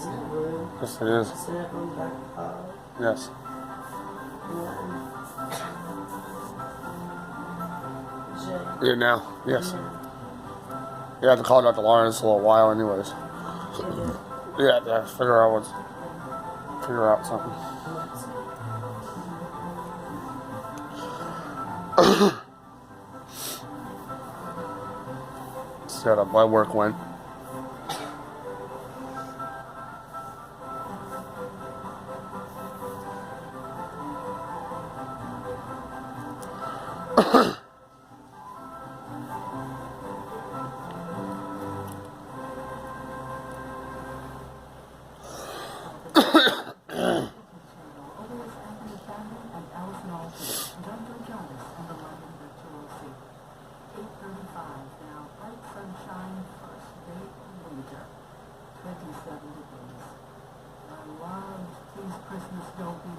Isn't it blue? Yes, it is. Isn't it from back? Yes. J. Yeah, now. Yes. You have to call Dr. Lawrence a little while anyways. Yeah, to figure out something. See how the blood work went. Christmas, don't be